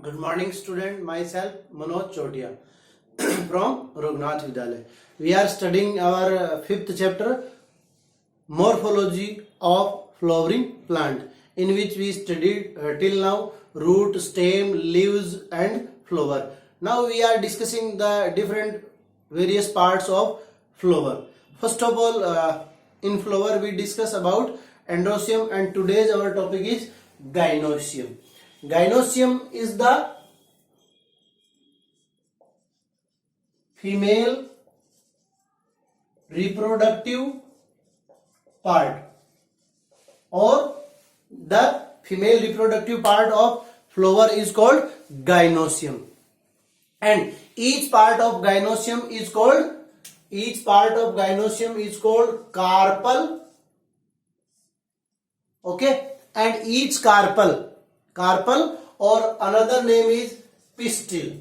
Good morning, student. Myself Manoj Chotia from Raghunath Vidyalaya. We are studying our fifth chapter, Morphology of Flowering Plant, in which we studied till now root, stem, leaves, and flower. Now we are discussing the different various parts of flower. First of all, in flower we discuss about androecium, and today's our topic is gynoecium. Gynoecium is the female reproductive part, or the female reproductive part of flower is called gynoecium, and each part of gynoecium is called carpel. Okay, and each carpel or another name is pistil.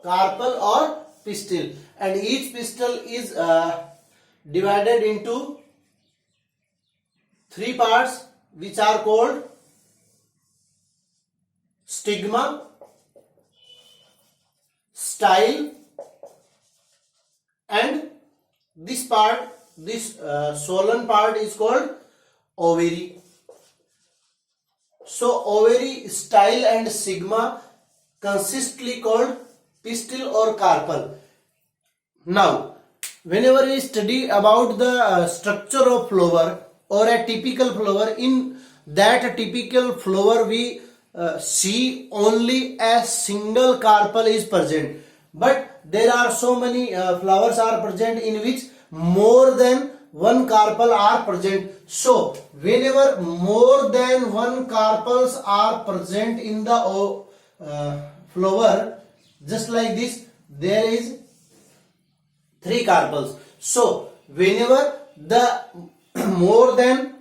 Carpel or pistil, and each pistil is divided into three parts, which are called stigma, style, and this swollen part is called ovary. So ovary, style, and stigma consistently called pistil or carpel. Now, whenever we study about the structure of flower or a typical flower, in that typical flower we see only a single carpel is present, but there are so many flowers are present in which more than one carpel are present. So whenever more than one carpels are present in the flower, just like this, there is three carpels. So whenever the more than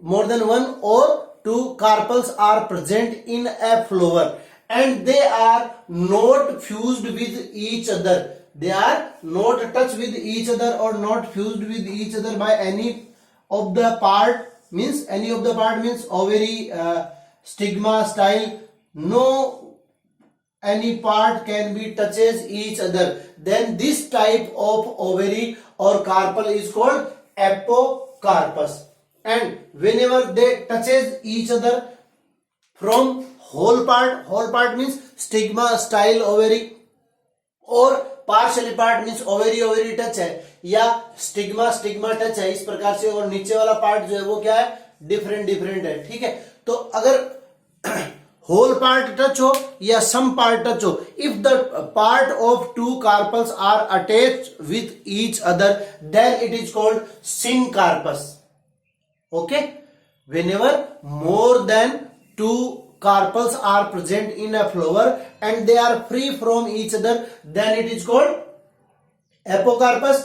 one or two carpels are present in a flower, and they are not fused with each other, they are not touched with each other or not fused with each other by any of the part, means ovary, stigma, style, no any part can be touches each other, then this type of ovary or carpel is called apocarpus. And whenever they touches each other from whole part means stigma, style, ovary, और partially part means ovary touch है या stigma touch है, इस प्रकार से, और नीचे वाला पार्ट जो है वो क्या है, डिफरेंट है. ठीक है, तो अगर होल पार्ट टच हो या सम पार्ट टच हो, if the part of two carpels are attached with each other, then it is called syncarpous. Okay, whenever more than two carpels are present in a flower and they are free from each other, then it is called apocarpus.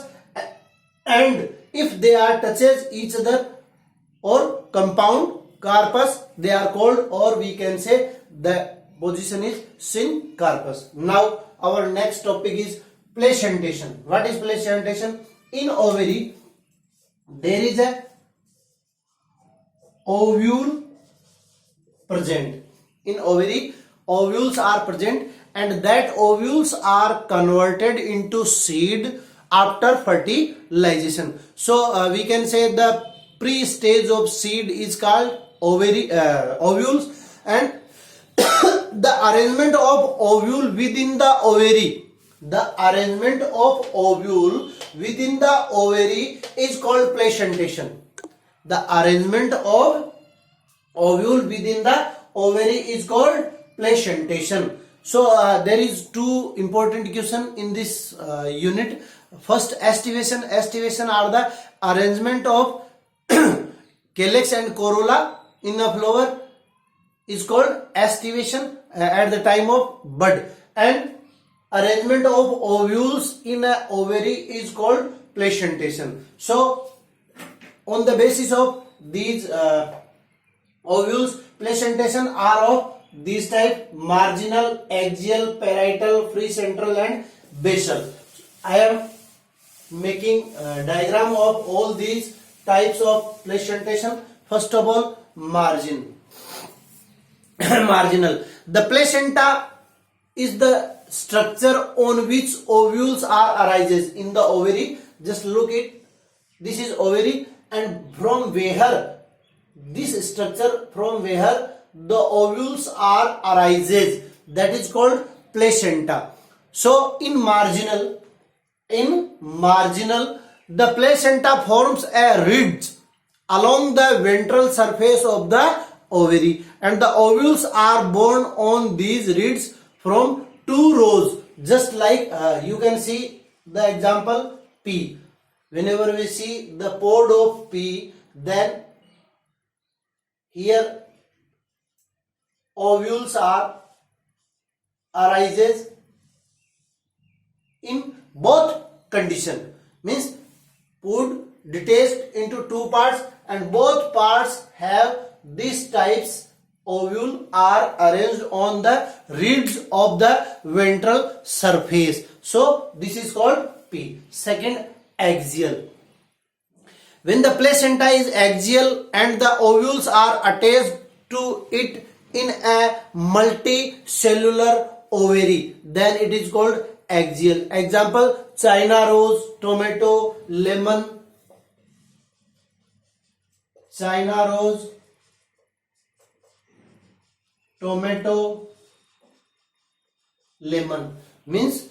And if they are touches each other or compound carpus, they are called, or we can say the position is syncarpus. Now our next topic is placentation. What is placentation? In ovary there is a ovule present. In ovary, ovules are present, and that ovules are converted into seed after fertilization. So we can say the pre-stage of seed is called ovules, and the arrangement of ovule within the ovary, is called placentation. The arrangement of ovule within the ovary is called placentation. So there is two important question in this unit. First, estivation are the arrangement of calyx and corolla in a flower is called estivation at the time of bud, and arrangement of ovules in a ovary is called placentation. So on the basis of these ovules, placentation are of these type: marginal, axial, parietal, free central, and basal. I am making a diagram of all these types of placentation. First of all, marginal. The placenta is the structure on which ovules are arises in the ovary. Just look it. This is ovary, and from where this structure, from where the ovules are arises, that is called placenta. So in marginal, the placenta forms a ridge along the ventral surface of the ovary, and the ovules are born on these ridges from two rows, just like you can see the example P. Whenever we see the pod of P, then here ovules are arises in both condition, means pod detached into two parts, and both parts have these types ovule are arranged on the ridges of the ventral surface. So this is called P. Second, axial. When the placenta is axial and the ovules are attached to it in a multicellular ovary, then it is called axial. Example, China rose, tomato, lemon. China rose, tomato, lemon. Means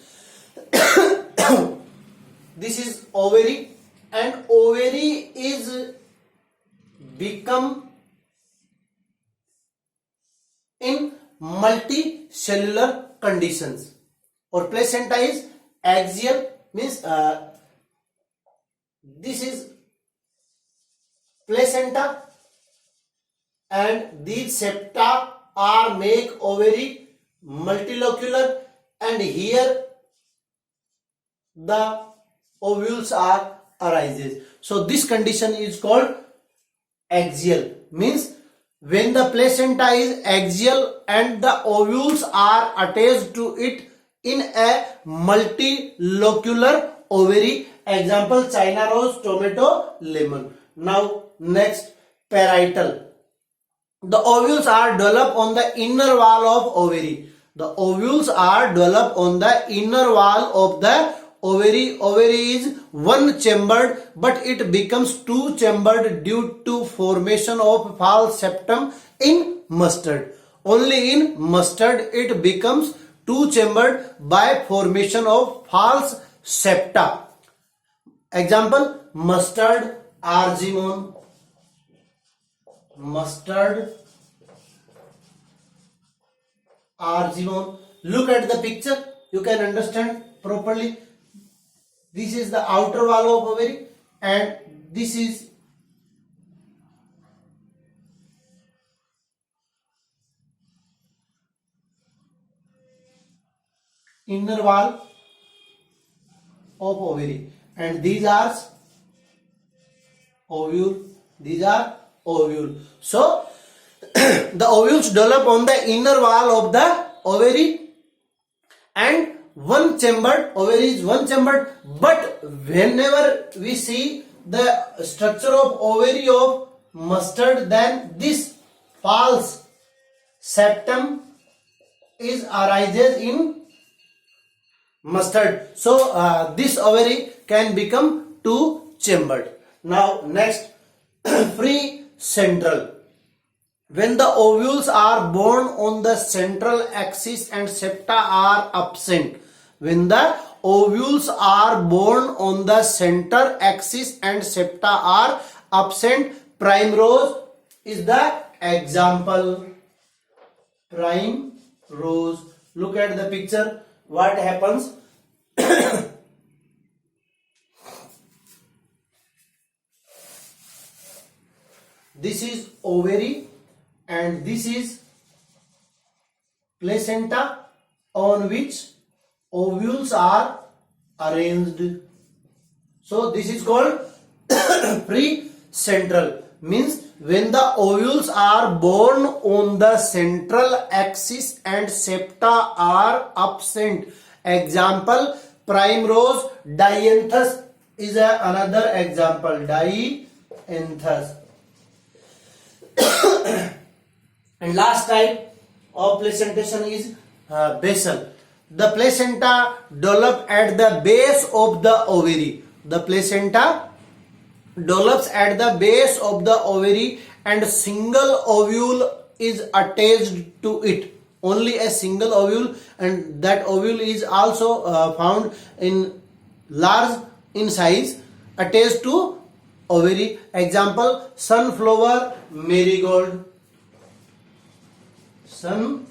this is ovary, and ovary is become in multicellular conditions, or placenta is axial, means this is placenta, and these septa are make ovary multilocular, and here the ovules are arises. So this condition is called axial, means when the placenta is axial and the ovules are attached to it in a multilocular ovary. Example, China rose, tomato, lemon. Now next, parietal. The ovules are developed on the inner wall of ovary. The ovules are developed on the inner wall of the ovary. Ovary is one chambered, but it becomes two chambered due to formation of false septum in mustard. Only in mustard it becomes two chambered by formation of false septa. Example, mustard, argemone. Mustard, argemone. Look at the picture, you can understand properly. This is the outer wall of ovary, and this is inner wall of ovary, and these are ovule. These are ovule. So the ovules develop on the inner wall of the ovary, and one chambered, ovary is one chambered, but whenever we see the structure of ovary of mustard, then this false septum is arises in mustard. So this ovary can become two chambered. Now next, free central. When the ovules are born on the central axis and septa are absent. When the ovules are born on the center axis and septa are absent, primrose is the example. Primrose. Look at the picture. What happens? This is ovary and this is placenta on which ovules are arranged. So this is called precentral, means when the ovules are born on the central axis and septa are absent. Example, primrose, dianthus is another example. Dianthus. And last type of placentation is basal. The placenta develop at the base of the ovary. The placenta develops at the base of the ovary and single ovule is attached to it. Only a single ovule, and that ovule is also found in large in size, attached to ovary. Example, sunflower, marigold. Sunflower,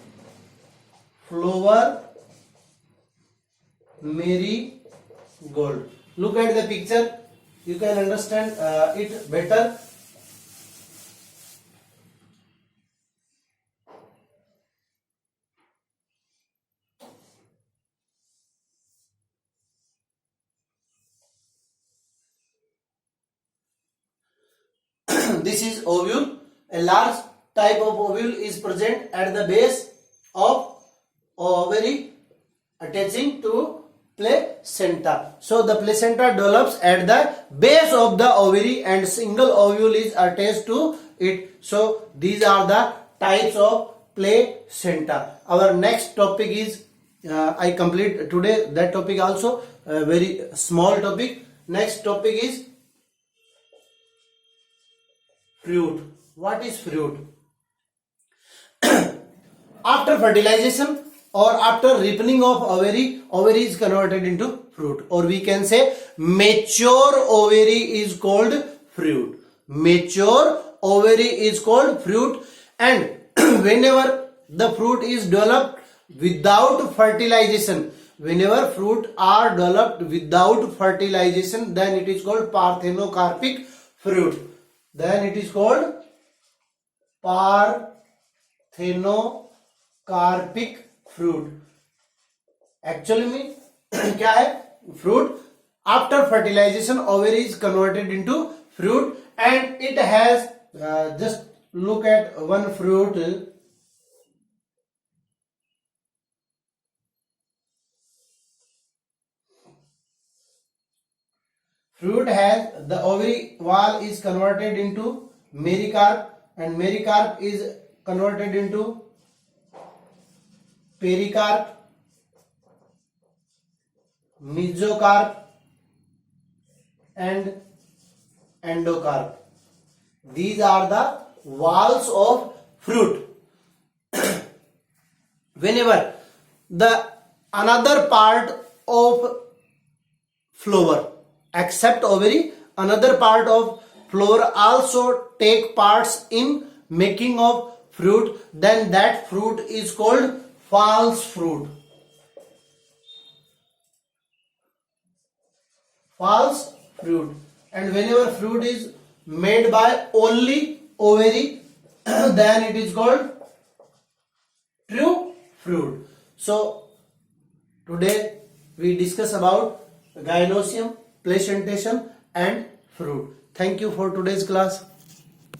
marigold. Look at the picture, you can understand it better. This is ovule. A large type of ovule is present at the base of ovary attaching to placenta. So the placenta develops at the base of the ovary and single ovule is attached to it. So these are the types of placenta. Our next topic is I complete today that topic also, a very small topic. Next topic is fruit. What is fruit? After fertilization or after ripening of ovary, ovary is converted into fruit, or we can say mature ovary is called fruit. Mature ovary is called fruit, and whenever the fruit is developed without fertilization, whenever fruit are developed without fertilization, then it is called parthenocarpic fruit. Then it is called parthenocarpic fruit. Actually में क्या है? Fruit after fertilization ovary is converted into fruit, and it has just look at one fruit. Fruit has the ovary wall is converted into mericarp, and mericarp is converted into pericarp, mesocarp, and endocarp. These are the walls of fruit. Whenever the another part of flower except ovary, another part of flower also take parts in making of fruit, then that fruit is called false fruit. False fruit. And whenever fruit is made by only ovary, then it is called true fruit. So today we discuss about gynosium, placentation and fruit. Thank you for today's class.